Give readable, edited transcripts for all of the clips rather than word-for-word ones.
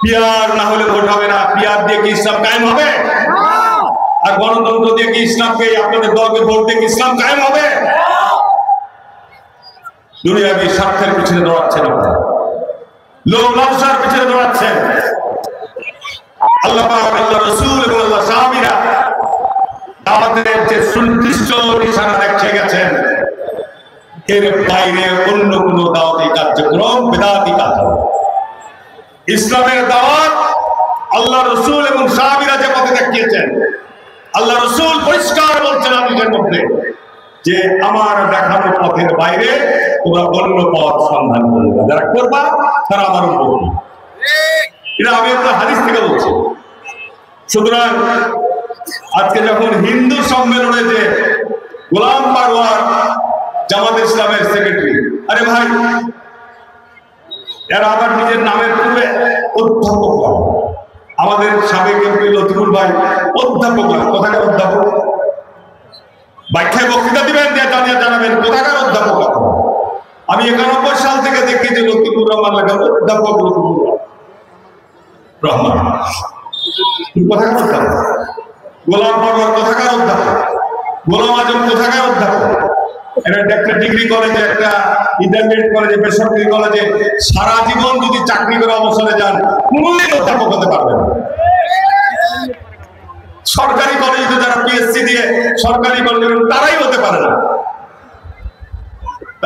Peer না হলে vote হবে না। পিয়ার দিয়ে কি ইসলাম কায়েম হবে? আর গণতন্ত্র দিয়ে কি ইসলামকে, আপনাদের দলকে ভোট দিয়ে কি ইসলাম কায়েম হবে? দুনিয়াবী স্বার্থের পিছনে দৌড়াচ্ছেন আপনারা, লোক লালসার পিছনে দৌড়াচ্ছেন। আল্লাহ পাক, আল্লাহ রাসূল এবং আল্লাহ সাহাবীরা আমাদের যে সুনির্দিষ্ট নিশানা দেখে গেছেন, এর বাইরে অন্য কোন দাওয়াতি কার্যক্রম বিদআতি কাজ। ইসলামের দাওয়াত আল্লাহ রাসূল এবং সাহাবীরা যে পথে দেখিয়েছেন, আল্লাহ রাসূল পরিষ্কার বলছেন হাদিসের মধ্যে যে আমার দেখানো পথের বাইরে তোমরা অন্য পথ সন্ধান করবে, যারা করবা তারা আমার উপর। এটা আমি আপনার হাদিস থেকে বলছি। সুতরাং আজকে যখন হিন্দু সম্মেলনে যে গোলাম পারওয়ার জামাত ইসলামের সেক্রেটারি, আরে ভাই এরা আবার নিজের নামের পূর্বে অধ্যাপক, আমাদের সাবেক এমপি লতিফুল ভাই অধ্যাপক, কোথাকার অধ্যাপক? ব্যাখ্যায় বক্তৃতা দিবেন, দিয়ে জানাবেন কোথাকার অধ্যাপক। আমি 91 সাল থেকে দেখি যে লতিফুর রহমান লেখা অধ্যাপক লতিফুর রহমান কোথাকার অধ্যাপক, গোলাম পারওয়ার কোথাকার অধ্যাপক, গোলাম আজম কোথাকার অধ্যাপক। একটা ডিগ্রি কলেজে, একটা ইন্টারমিডিয়েট কলেজে, বেসরকারি কলেজে সারা জীবন যদি চাকরি করে অবসরে যান, কোনদিন অধ্যাপক হতে পারবেন না। সরকারি কলেজে যারা পিএসসি দিয়ে সরকারি কলেজে তারাই হতে পারে না।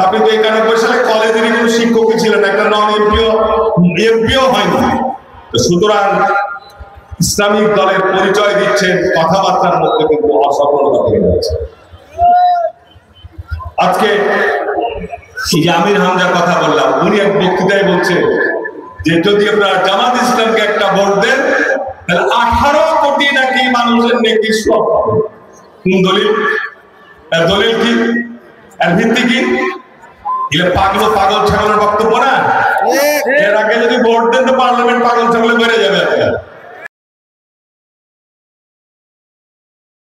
আপনি তো 91 সালে কলেজেরই কোনো শিক্ষকই ছিলেন, একটা নন এমপিও হয়নি। সুতরাং ইসলামিক দলের পরিচয় দিচ্ছেন, কথাবার্তার মধ্যে কিন্তু অসফলতা থেকে যাচ্ছে। আজকে আমির হামজার কথা বললাম, উনি এক বক্তৃতায় বলছেন যে যদি আপনারা জামাত ইসলামকে একটা ভোট দেন তাহলে 18 কোটি নাকি মানুষের নেকি সব পাবে। কোন দলিল? এর দলিল কি? এর ভিত্তি কি? পাগল ছাগলের বক্তব্য না। এর আগে যদি ভোট দেন তো পার্লামেন্ট পাগল ছাগলে বেড়ে